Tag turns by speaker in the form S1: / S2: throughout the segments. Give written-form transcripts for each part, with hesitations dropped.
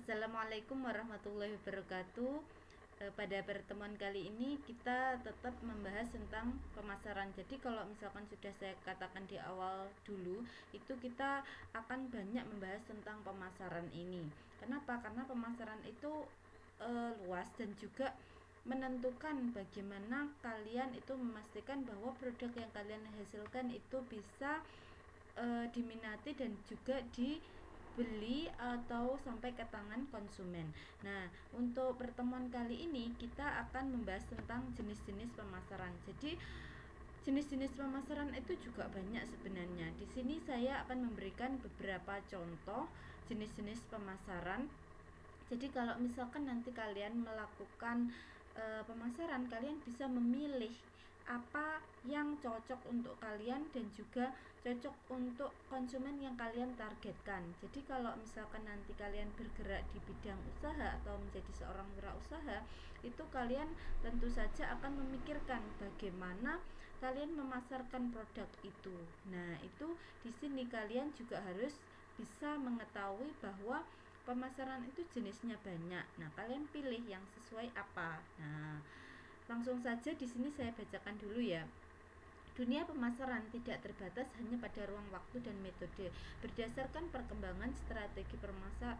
S1: Assalamualaikum warahmatullahi wabarakatuh. Pada pertemuan kali ini kita tetap membahas tentang pemasaran. Jadi kalau misalkan sudah saya katakan di awal dulu, itu kita akan banyak membahas tentang pemasaran ini. Kenapa? Karena pemasaran itu luas dan juga menentukan bagaimana kalian itu memastikan bahwa produk yang kalian hasilkan itu bisa diminati dan juga dibeli atau sampai ke tangan konsumen. Nah, untuk pertemuan kali ini kita akan membahas tentang jenis-jenis pemasaran. Jadi, jenis-jenis pemasaran itu juga banyak sebenarnya. Di sini saya akan memberikan beberapa contoh jenis-jenis pemasaran. Jadi kalau misalkan nanti kalian melakukan pemasaran, kalian bisa memilih apa yang cocok untuk kalian dan juga cocok untuk konsumen yang kalian targetkan. Jadi kalau misalkan nanti kalian bergerak di bidang usaha atau menjadi seorang wirausaha, itu kalian tentu saja akan memikirkan bagaimana kalian memasarkan produk itu. Nah, itu di sini kalian juga harus bisa mengetahui bahwa pemasaran itu jenisnya banyak. Nah, kalian pilih yang sesuai apa. Nah, langsung saja di sini saya bacakan dulu ya. Dunia pemasaran tidak terbatas hanya pada ruang waktu dan metode. Berdasarkan perkembangan strategi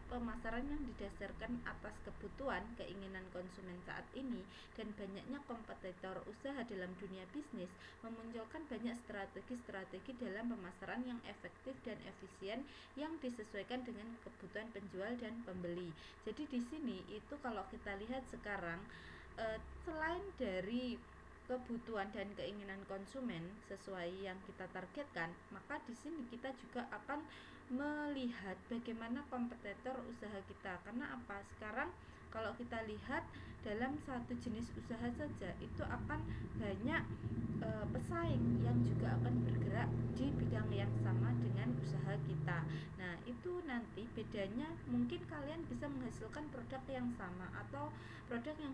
S1: pemasaran yang didasarkan atas kebutuhan, keinginan konsumen saat ini, dan banyaknya kompetitor usaha dalam dunia bisnis, memunculkan banyak strategi-strategi dalam pemasaran yang efektif dan efisien yang disesuaikan dengan kebutuhan penjual dan pembeli. Jadi di sini itu kalau kita lihat sekarang, selain dari kebutuhan dan keinginan konsumen sesuai yang kita targetkan, maka di sini kita juga akan melihat bagaimana kompetitor usaha kita. Karena apa? Sekarang kalau kita lihat dalam satu jenis usaha saja itu akan banyak pesaing yang juga akan bergerak di bidang yang sama dengan usaha kita. Nah, itu nanti bedanya mungkin kalian bisa menghasilkan produk yang sama atau produk yang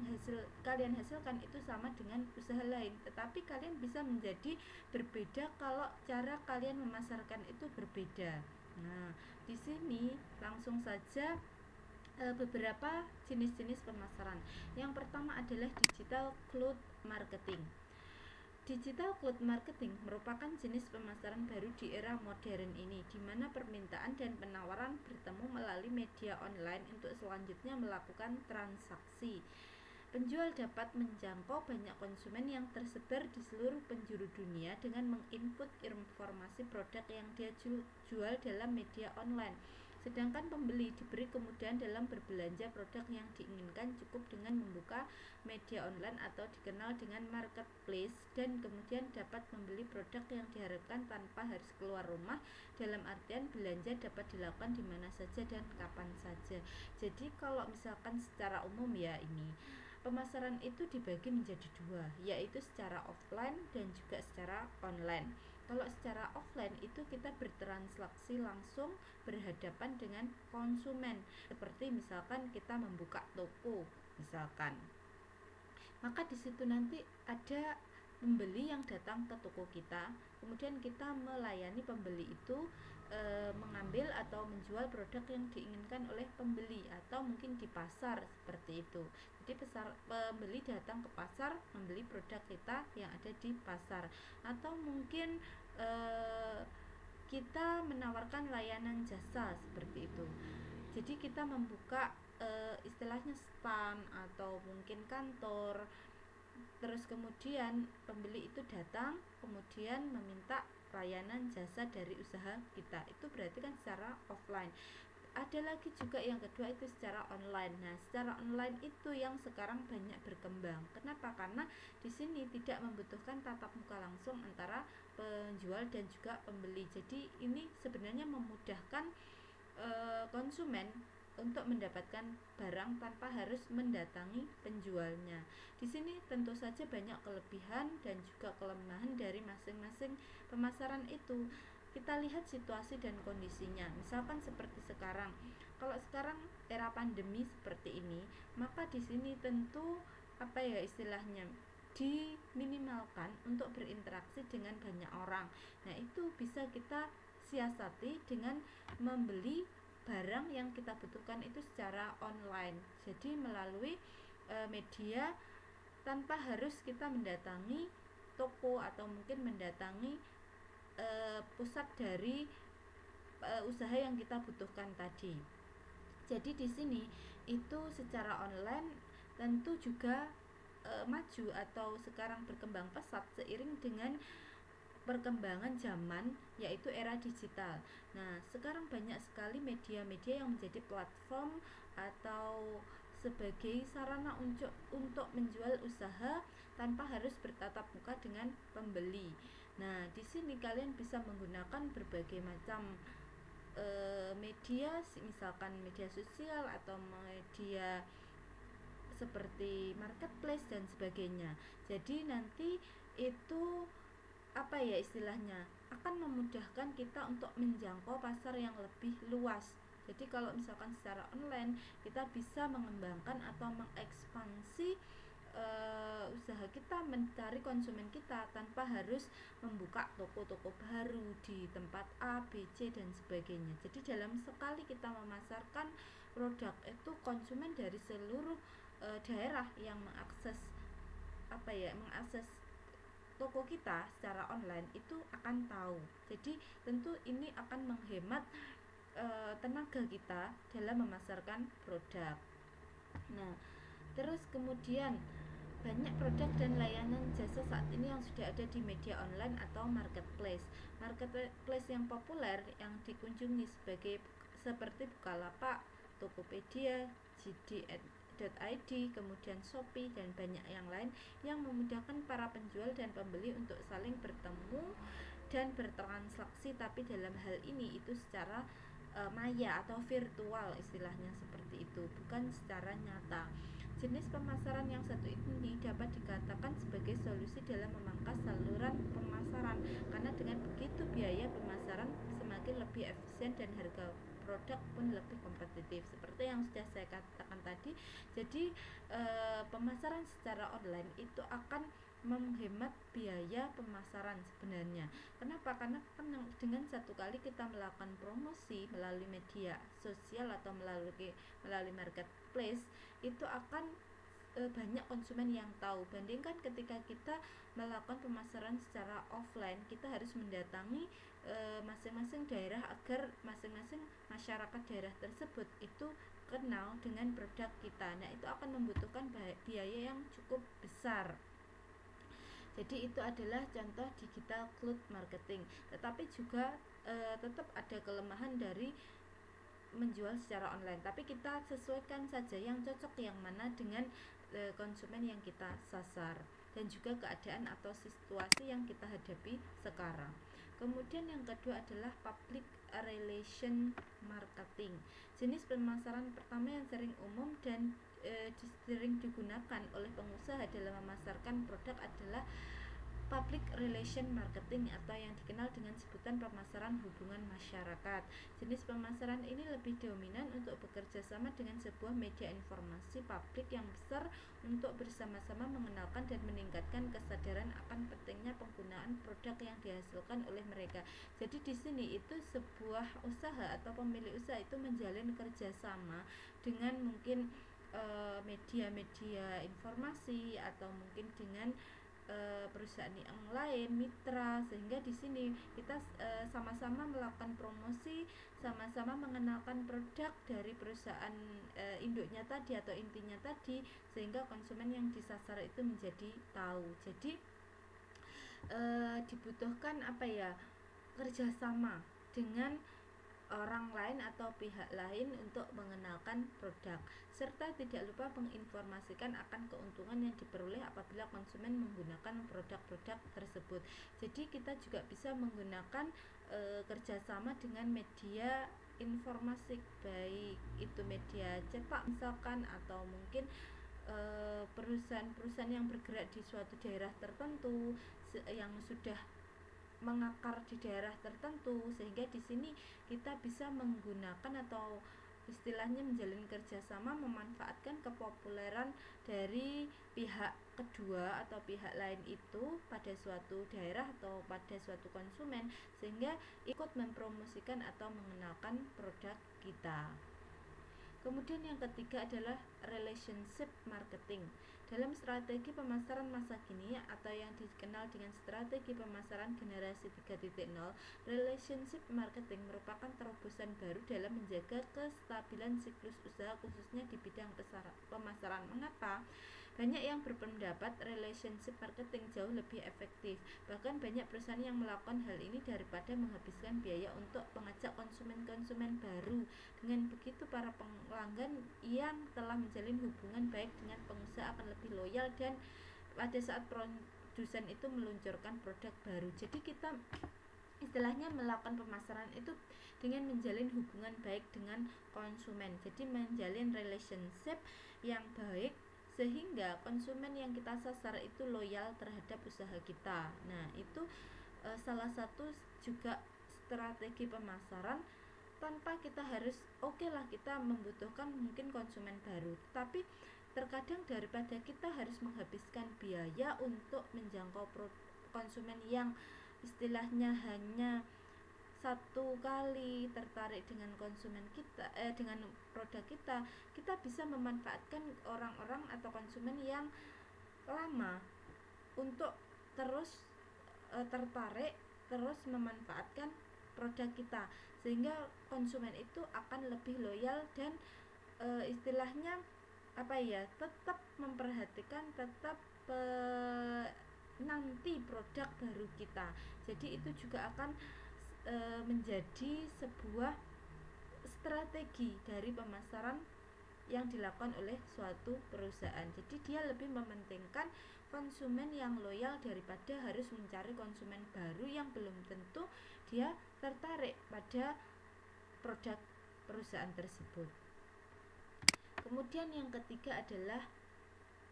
S1: kalian hasilkan itu sama dengan usaha lain, tetapi kalian bisa menjadi berbeda kalau cara kalian memasarkan itu berbeda. Nah, di sini langsung saja beberapa jenis-jenis pemasaran. Yang pertama adalah digital cloud marketing. Digital cloud marketing merupakan jenis pemasaran baru di era modern ini, di mana permintaan dan penawaran bertemu melalui media online untuk selanjutnya melakukan transaksi. Penjual dapat menjangkau banyak konsumen yang tersebar di seluruh penjuru dunia dengan menginput informasi produk yang dia jual dalam media online. Sedangkan pembeli diberi kemudahan dalam berbelanja produk yang diinginkan cukup dengan membuka media online atau dikenal dengan marketplace, dan kemudian dapat membeli produk yang diharapkan tanpa harus keluar rumah. Dalam artian belanja dapat dilakukan di mana saja dan kapan saja. Jadi kalau misalkan secara umum ya, ini pemasaran itu dibagi menjadi dua, yaitu secara offline dan juga secara online. Kalau secara offline itu kita bertransaksi langsung berhadapan dengan konsumen, seperti misalkan kita membuka toko misalkan. Maka di situ nanti ada pembeli yang datang ke toko kita, kemudian kita melayani pembeli itu mengambil atau menjual produk yang diinginkan oleh pembeli, atau mungkin di pasar seperti itu. Jadi pembeli datang ke pasar membeli produk kita yang ada di pasar, atau mungkin kita menawarkan layanan jasa seperti itu. Jadi kita membuka istilahnya stand atau mungkin kantor, terus kemudian pembeli itu datang kemudian meminta layanan jasa dari usaha kita. Itu berarti kan secara offline. Ada lagi juga yang kedua itu secara online. Nah, secara online itu yang sekarang banyak berkembang. Kenapa? Karena di sini tidak membutuhkan tatap muka langsung antara penjual dan juga pembeli. Jadi ini sebenarnya memudahkan konsumen untuk mendapatkan barang tanpa harus mendatangi penjualnya. Di sini tentu saja banyak kelebihan dan juga kelemahan dari masing-masing pemasaran itu. Kita lihat situasi dan kondisinya. Misalkan seperti sekarang. Kalau sekarang era pandemi seperti ini, maka di sini tentu apa ya istilahnya, diminimalkan untuk berinteraksi dengan banyak orang. Nah, itu bisa kita siasati dengan membeli barang yang kita butuhkan itu secara online. Jadi melalui media, tanpa harus kita mendatangi toko atau mungkin mendatangi pusat dari usaha yang kita butuhkan tadi. Jadi di sini itu secara online tentu juga maju atau sekarang berkembang pesat seiring dengan perkembangan zaman, yaitu era digital. Nah, sekarang banyak sekali media-media yang menjadi platform atau sebagai sarana untuk menjual usaha tanpa harus bertatap muka dengan pembeli. Nah, di sini kalian bisa menggunakan berbagai macam media, misalkan media sosial atau media seperti marketplace dan sebagainya. Jadi nanti itu apa ya istilahnya, akan memudahkan kita untuk menjangkau pasar yang lebih luas. Jadi kalau misalkan secara online kita bisa mengembangkan atau mengekspansi usaha kita, mencari konsumen kita tanpa harus membuka toko-toko baru di tempat A, B, C dan sebagainya. Jadi dalam sekali kita memasarkan produk itu, konsumen dari seluruh daerah yang mengakses mengakses toko kita secara online itu akan tahu. Jadi tentu ini akan menghemat tenaga kita dalam memasarkan produk. Nah, terus kemudian banyak produk dan layanan jasa saat ini yang sudah ada di media online atau marketplace. Marketplace yang populer yang dikunjungi seperti Bukalapak, Tokopedia, JD.id, kemudian Shopee dan banyak yang lain yang memudahkan para penjual dan pembeli untuk saling bertemu dan bertransaksi, tapi dalam hal ini itu secara maya atau virtual istilahnya seperti itu, bukan secara nyata. Jenis pemasaran yang satu ini dapat dikatakan sebagai solusi dalam memangkas saluran pemasaran, karena dengan begitu biaya pemasaran semakin lebih efisien dan harga produk pun lebih kompetitif. Seperti yang sudah saya katakan tadi, jadi pemasaran secara online itu akan menghemat biaya pemasaran sebenarnya. Kenapa? Karena dengan satu kali kita melakukan promosi melalui media sosial atau melalui marketplace, itu akan banyak konsumen yang tahu. Bandingkan ketika kita melakukan pemasaran secara offline, kita harus mendatangi masing-masing daerah agar masing-masing masyarakat daerah tersebut itu kenal dengan produk kita. Nah, itu akan membutuhkan biaya yang cukup besar. Jadi itu adalah contoh digital cloud marketing. Tetapi juga tetap ada kelemahan dari menjual secara online, tapi kita sesuaikan saja yang cocok yang mana dengan konsumen yang kita sasar dan juga keadaan atau situasi yang kita hadapi sekarang. Kemudian yang kedua adalah public relation marketing. Jenis pemasaran pertama yang sering umum dan sering digunakan oleh pengusaha dalam memasarkan produk adalah public relation marketing atau yang dikenal dengan sebutan pemasaran hubungan masyarakat. Jenis pemasaran ini lebih dominan untuk bekerja sama dengan sebuah media informasi publik yang besar untuk bersama-sama mengenalkan dan meningkatkan kesadaran akan pentingnya penggunaan produk yang dihasilkan oleh mereka. Jadi di sini itu sebuah usaha atau pemilik usaha itu menjalin kerjasama dengan mungkin media-media informasi atau mungkin dengan perusahaan yang lain, mitra, sehingga di sini kita sama-sama melakukan promosi, sama-sama mengenalkan produk dari perusahaan induknya tadi atau intinya tadi, sehingga konsumen yang disasar itu menjadi tahu. Jadi dibutuhkan kerjasama dengan orang lain atau pihak lain untuk mengenalkan produk, serta tidak lupa menginformasikan akan keuntungan yang diperoleh apabila konsumen menggunakan produk-produk tersebut. Jadi kita juga bisa menggunakan kerjasama dengan media informasi, baik itu media cetak misalkan, atau mungkin perusahaan-perusahaan yang bergerak di suatu daerah tertentu yang sudah mengakar di daerah tertentu, sehingga di sini kita bisa menggunakan atau istilahnya menjalin kerjasama, memanfaatkan kepopuleran dari pihak kedua atau pihak lain itu pada suatu daerah atau pada suatu konsumen, sehingga ikut mempromosikan atau mengenalkan produk kita. Kemudian yang ketiga adalah relationship marketing. Dalam strategi pemasaran masa kini atau yang dikenal dengan strategi pemasaran generasi 3.0, relationship marketing merupakan terobosan baru dalam menjaga kestabilan siklus usaha khususnya di bidang pemasaran. Mengapa? Banyak yang berpendapat relationship marketing jauh lebih efektif. Bahkan banyak perusahaan yang melakukan hal ini daripada menghabiskan biaya untuk mengajak konsumen-konsumen baru. Dengan begitu, para pelanggan yang telah menjalin hubungan baik dengan pengusaha akan lebih loyal dan pada saat produsen itu meluncurkan produk baru. Jadi kita istilahnya melakukan pemasaran itu dengan menjalin hubungan baik dengan konsumen. Jadi menjalin relationship yang baik sehingga konsumen yang kita sasar itu loyal terhadap usaha kita. Nah, itu salah satu juga strategi pemasaran. Tanpa kita harus lah kita membutuhkan mungkin konsumen baru, tapi terkadang daripada kita harus menghabiskan biaya untuk menjangkau konsumen yang istilahnya hanya satu kali tertarik dengan konsumen kita, dengan produk kita, kita bisa memanfaatkan orang-orang atau konsumen yang lama untuk terus tertarik, terus memanfaatkan produk kita, sehingga konsumen itu akan lebih loyal dan istilahnya tetap memperhatikan, tetap nanti produk baru kita. Jadi itu juga akan menjadi sebuah strategi dari pemasaran yang dilakukan oleh suatu perusahaan. Jadi dia lebih mementingkan konsumen yang loyal daripada harus mencari konsumen baru yang belum tentu dia tertarik pada produk perusahaan tersebut. Kemudian yang ketiga adalah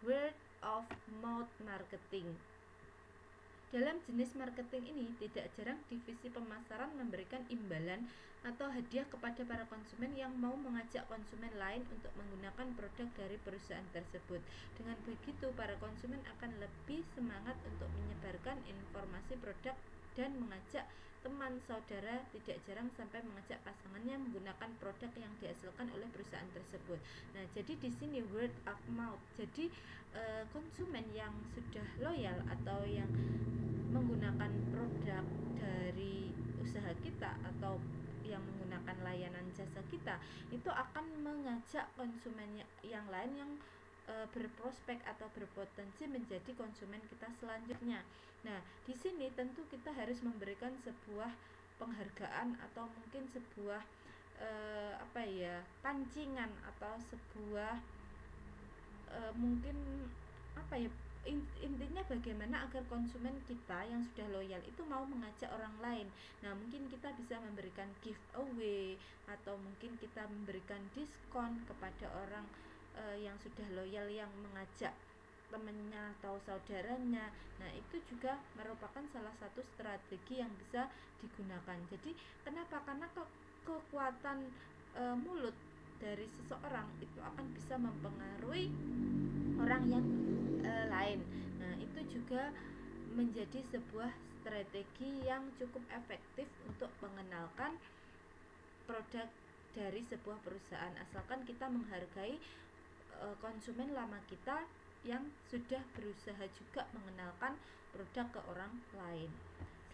S1: word of mouth marketing. Dalam jenis marketing ini, tidak jarang divisi pemasaran memberikan imbalan atau hadiah kepada para konsumen yang mau mengajak konsumen lain untuk menggunakan produk dari perusahaan tersebut. Dengan begitu, para konsumen akan lebih semangat untuk menyebarkan informasi produk dan mengajak teman saudara, tidak jarang sampai mengajak pasangannya menggunakan produk yang dihasilkan oleh perusahaan tersebut. Nah, jadi di sini word of mouth. Jadi konsumen yang sudah loyal atau yang menggunakan produk dari usaha kita atau yang menggunakan layanan jasa kita itu akan mengajak konsumen yang lain yang berprospek atau berpotensi menjadi konsumen kita selanjutnya. Nah, di sini tentu kita harus memberikan sebuah penghargaan atau mungkin sebuah pancingan atau sebuah mungkin intinya bagaimana agar konsumen kita yang sudah loyal itu mau mengajak orang lain. Nah, mungkin kita bisa memberikan giveaway atau mungkin kita memberikan diskon kepada orang yang sudah loyal yang mengajak temannya atau saudaranya. Nah, itu juga merupakan salah satu strategi yang bisa digunakan. Jadi kenapa? Karena kekuatan mulut dari seseorang itu akan bisa mempengaruhi orang yang lain. Nah, itu juga menjadi sebuah strategi yang cukup efektif untuk mengenalkan produk dari sebuah perusahaan, asalkan kita menghargai konsumen lama kita yang sudah berusaha juga mengenalkan produk ke orang lain.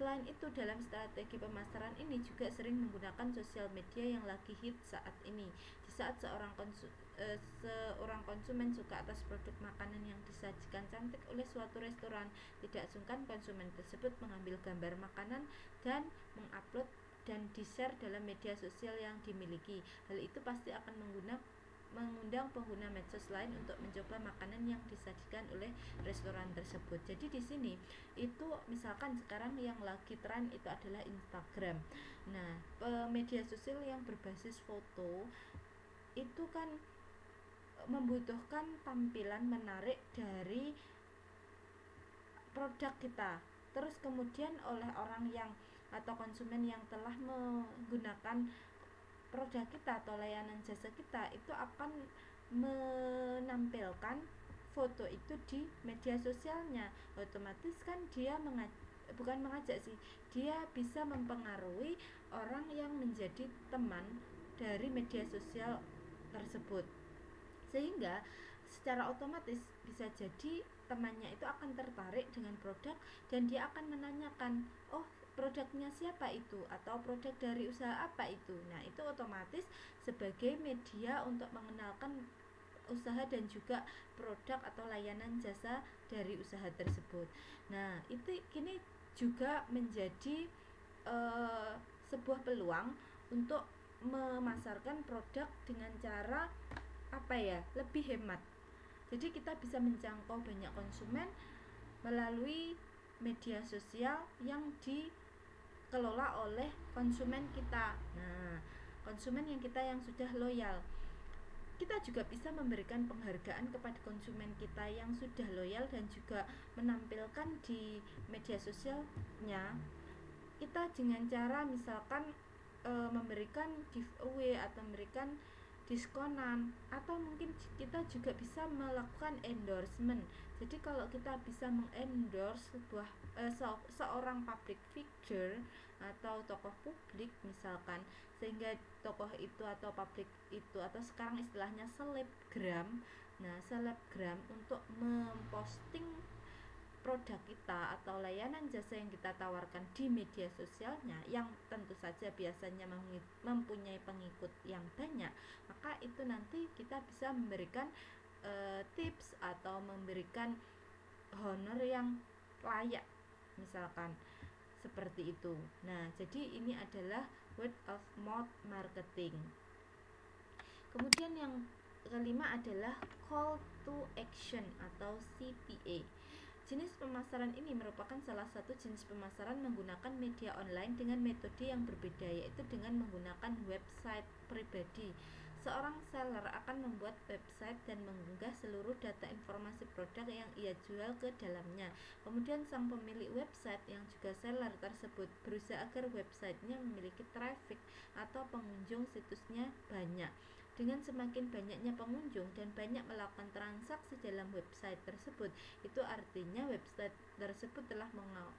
S1: Selain itu, dalam strategi pemasaran ini juga sering menggunakan sosial media yang lagi hit saat ini. Di saat seorang konsumen suka atas produk makanan yang disajikan cantik oleh suatu restoran, tidak sungkan konsumen tersebut mengambil gambar makanan dan mengupload dan di-share dalam media sosial yang dimiliki. Hal itu pasti akan mengundang pengguna medsos lain untuk mencoba makanan yang disajikan oleh restoran tersebut. Jadi di sini itu misalkan sekarang yang lagi tren itu adalah Instagram. Nah, media sosial yang berbasis foto itu kan membutuhkan tampilan menarik dari produk kita. Terus kemudian oleh orang yang atau konsumen yang telah menggunakan produk kita atau layanan jasa kita itu akan menampilkan foto itu di media sosialnya. Otomatis kan dia bukan mengajak sih, dia bisa mempengaruhi orang yang menjadi teman dari media sosial tersebut, sehingga secara otomatis bisa jadi temannya itu akan tertarik dengan produk dan dia akan menanyakan, oh produknya siapa itu, atau produk dari usaha apa itu. Nah itu otomatis sebagai media untuk mengenalkan usaha dan juga produk atau layanan jasa dari usaha tersebut. Nah itu kini juga menjadi uh, sebuah peluang untuk memasarkan produk dengan cara apa ya, lebih hemat. Jadi kita bisa menjangkau banyak konsumen melalui media sosial yang dikelola oleh konsumen kita. Nah, konsumen yang sudah loyal. Kita juga bisa memberikan penghargaan kepada konsumen kita yang sudah loyal dan juga menampilkan di media sosialnya kita dengan cara misalkan memberikan giveaway atau memberikan diskonan, atau mungkin kita juga bisa melakukan endorsement. Jadi kalau kita bisa mengendorse seorang public figure atau tokoh publik misalkan, sehingga tokoh itu atau publik itu, atau sekarang istilahnya selebgram. Nah, selebgram untuk memposting produk kita atau layanan jasa yang kita tawarkan di media sosialnya, yang tentu saja biasanya mempunyai pengikut yang banyak, maka itu nanti kita bisa memberikan tips atau memberikan honor yang layak misalkan seperti itu. Nah jadi ini adalah word of mouth marketing. Kemudian yang kelima adalah call to action atau CTA. Jenis pemasaran ini merupakan salah satu jenis pemasaran menggunakan media online dengan metode yang berbeda, yaitu dengan menggunakan website pribadi. Seorang seller akan membuat website dan mengunggah seluruh data informasi produk yang ia jual ke dalamnya. Kemudian sang pemilik website yang juga seller tersebut berusaha agar websitenya memiliki traffic atau pengunjung situsnya banyak. Dengan semakin banyaknya pengunjung dan banyak melakukan transaksi dalam website tersebut, itu artinya website tersebut telah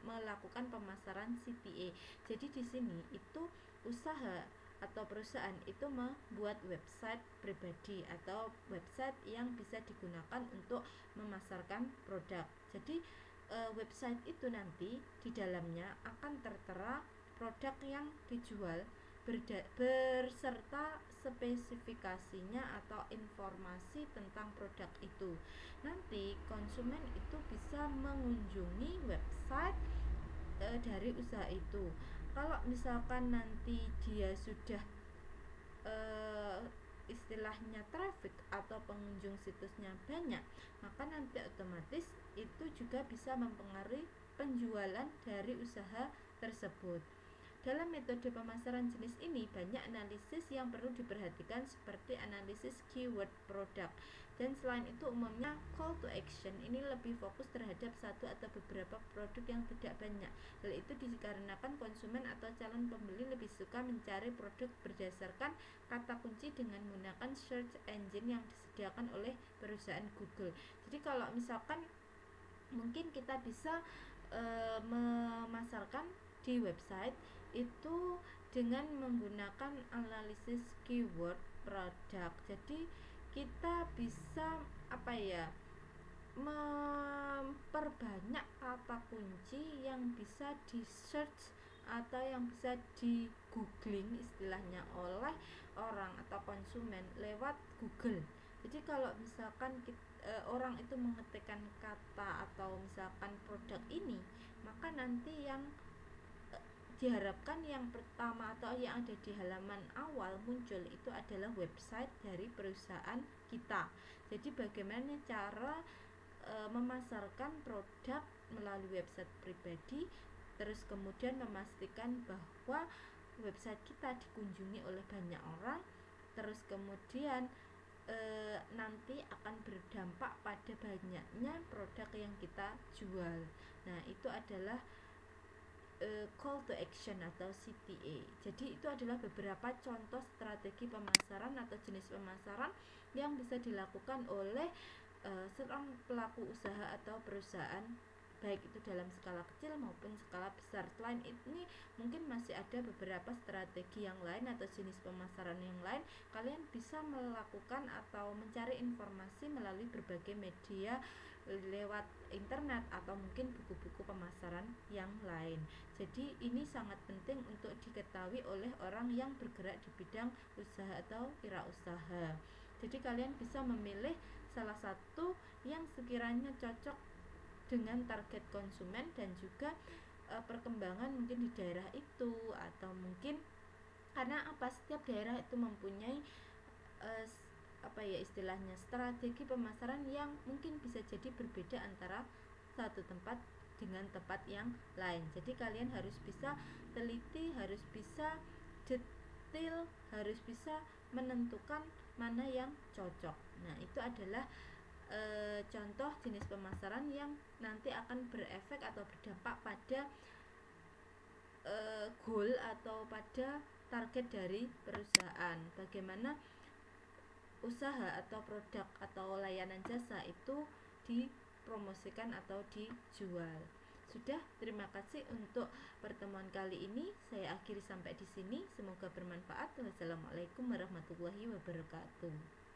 S1: melakukan pemasaran CTA. Jadi di sini itu usaha atau perusahaan itu membuat website pribadi atau website yang bisa digunakan untuk memasarkan produk. Jadi website itu nanti di dalamnya akan tertera produk yang dijual berserta spesifikasinya atau informasi tentang produk itu. Nanti konsumen itu bisa mengunjungi website dari usaha itu. Kalau misalkan nanti dia sudah istilahnya traffic atau pengunjung situsnya banyak, maka nanti otomatis itu juga bisa mempengaruhi penjualan dari usaha tersebut. Dalam metode pemasaran jenis ini banyak analisis yang perlu diperhatikan seperti analisis keyword produk. Dan selain itu umumnya call to action ini lebih fokus terhadap satu atau beberapa produk yang tidak banyak. Hal itu dikarenakan konsumen atau calon pembeli lebih suka mencari produk berdasarkan kata kunci dengan menggunakan search engine yang disediakan oleh perusahaan Google. Jadi kalau misalkan mungkin kita bisa memasarkan di website itu dengan menggunakan analisis keyword produk. Jadi kita bisa memperbanyak kata kunci yang bisa di search atau yang bisa di googling istilahnya oleh orang atau konsumen lewat Google. Jadi kalau misalkan orang itu mengetikkan kata atau misalkan produk ini, maka nanti yang diharapkan yang pertama atau yang ada di halaman awal muncul itu adalah website dari perusahaan kita. Jadi bagaimana cara memasarkan produk melalui website pribadi, terus kemudian memastikan bahwa website kita dikunjungi oleh banyak orang, terus kemudian nanti akan berdampak pada banyaknya produk yang kita jual. Nah itu adalah call to action atau CTA. Jadi itu adalah beberapa contoh strategi pemasaran atau jenis pemasaran yang bisa dilakukan oleh seorang pelaku usaha atau perusahaan, baik itu dalam skala kecil maupun skala besar. Selain ini mungkin masih ada beberapa strategi yang lain atau jenis pemasaran yang lain. Kalian bisa melakukan atau mencari informasi melalui berbagai media lewat internet atau mungkin buku-buku pemasaran yang lain. Jadi ini sangat penting untuk diketahui oleh orang yang bergerak di bidang usaha atau wirausaha. Jadi kalian bisa memilih salah satu yang sekiranya cocok dengan target konsumen dan juga perkembangan mungkin di daerah itu, atau mungkin karena setiap daerah itu mempunyai istilahnya strategi pemasaran yang mungkin bisa jadi berbeda antara satu tempat dengan tempat yang lain. Jadi kalian harus bisa teliti, harus bisa detail, harus bisa menentukan mana yang cocok. Nah, itu adalah contoh jenis pemasaran yang nanti akan berefek atau berdampak pada goal atau pada target dari perusahaan. Bagaimana usaha atau produk atau layanan jasa itu dipromosikan atau dijual. Sudah, terima kasih untuk pertemuan kali ini. Saya akhiri sampai di sini. Semoga bermanfaat. Wassalamualaikum warahmatullahi wabarakatuh.